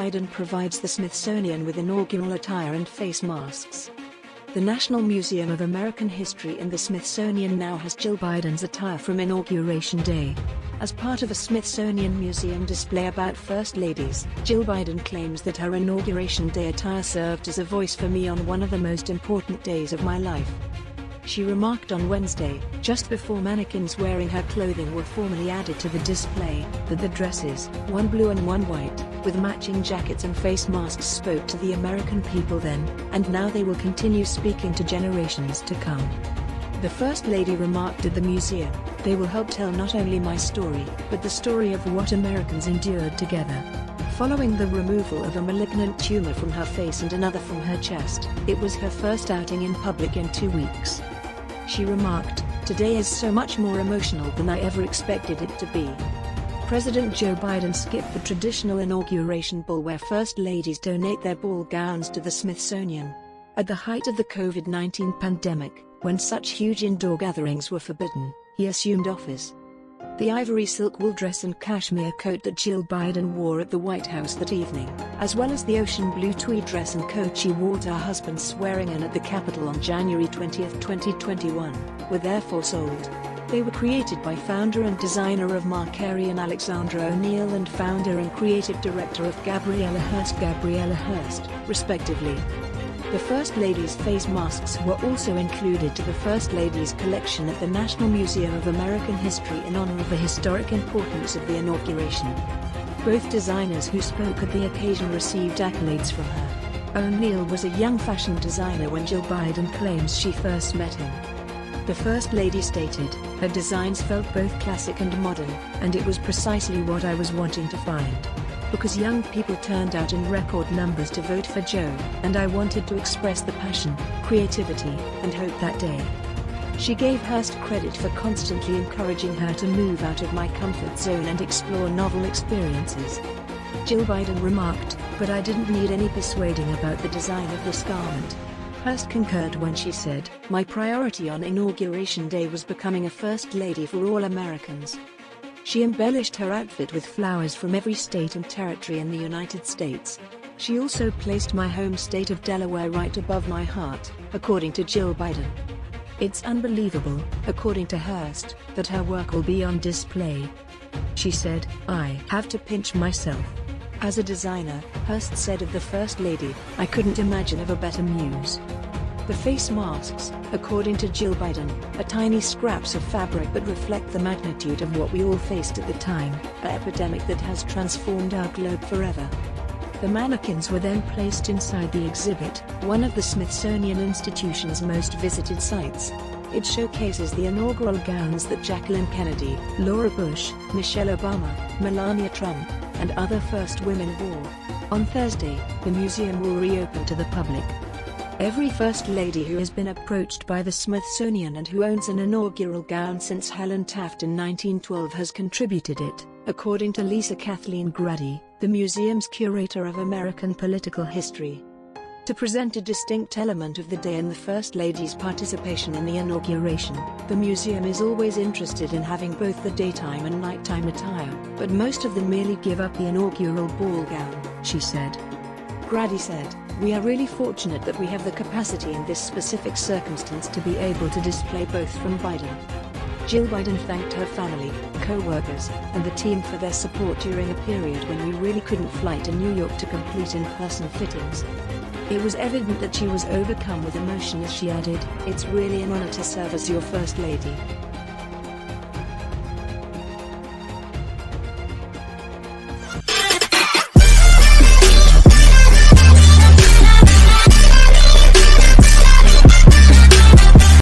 Biden provides the Smithsonian with inaugural attire and face masks. The National Museum of American History in the Smithsonian now has Jill Biden's attire from Inauguration Day. As part of a Smithsonian Museum display about First Ladies, Jill Biden claims that her Inauguration Day attire served as a voice for me on one of the most important days of my life. She remarked on Wednesday, just before mannequins wearing her clothing were formally added to the display, that the dresses, one blue and one white, with matching jackets and face masks, spoke to the American people then, and now they will continue speaking to generations to come. The First Lady remarked at the museum, "They will help tell not only my story, but the story of what Americans endured together." Following the removal of a malignant tumor from her face and another from her chest, it was her first outing in public in 2 weeks. She remarked, "Today is so much more emotional than I ever expected it to be." President Joe Biden skipped the traditional inauguration ball where First Ladies donate their ball gowns to the Smithsonian. At the height of the COVID-19 pandemic, when such huge indoor gatherings were forbidden, he assumed office. The ivory silk wool dress and cashmere coat that Jill Biden wore at the White House that evening, as well as the ocean blue tweed dress and coat she wore to her husband's swearing-in at the Capitol on January 20, 2021, were therefore sold. They were created by founder and designer of Marcari and Alexandra O'Neill and founder and creative director of Gabriella Hearst, respectively. The First Lady's face masks were also included to the First Lady's collection at the National Museum of American History in honor of the historic importance of the inauguration. Both designers who spoke at the occasion received accolades from her. O'Neill was a young fashion designer when Jill Biden claims she first met him. The First Lady stated, "Her designs felt both classic and modern, and it was precisely what I was wanting to find. Because young people turned out in record numbers to vote for Joe, and I wanted to express the passion, creativity, and hope that day." She gave Hearst credit for constantly encouraging her to move out of my comfort zone and explore novel experiences. Jill Biden remarked, "But I didn't need any persuading about the design of this garment." Hearst concurred when she said, "My priority on Inauguration Day was becoming a First Lady for all Americans." She embellished her outfit with flowers from every state and territory in the United States. She also placed my home state of Delaware right above my heart, according to Jill Biden. "It's unbelievable," according to Hearst, "that her work will be on display." She said, "I have to pinch myself." As a designer, Hearst said of the First Lady, "I couldn't imagine of a better muse." The face masks, according to Jill Biden, are tiny scraps of fabric that reflect the magnitude of what we all faced at the time, an epidemic that has transformed our globe forever. The mannequins were then placed inside the exhibit, one of the Smithsonian Institution's most visited sites. It showcases the inaugural gowns that Jacqueline Kennedy, Laura Bush, Michelle Obama, Melania Trump, and other first women wore. On Thursday, the museum will reopen to the public. Every First Lady who has been approached by the Smithsonian and who owns an inaugural gown since Helen Taft in 1912 has contributed it, according to Lisa Kathleen Grady, the museum's curator of American political history. To present a distinct element of the day and the First Lady's participation in the inauguration, the museum is always interested in having both the daytime and nighttime attire, but most of them merely give up the inaugural ball gown, she said. Grady said, "We are really fortunate that we have the capacity in this specific circumstance to be able to display both from Biden." Jill Biden thanked her family, co-workers, and the team for their support during a period when we really couldn't fly to New York to complete in-person fittings. It was evident that she was overcome with emotion as she added, "It's really an honor to serve as your First Lady."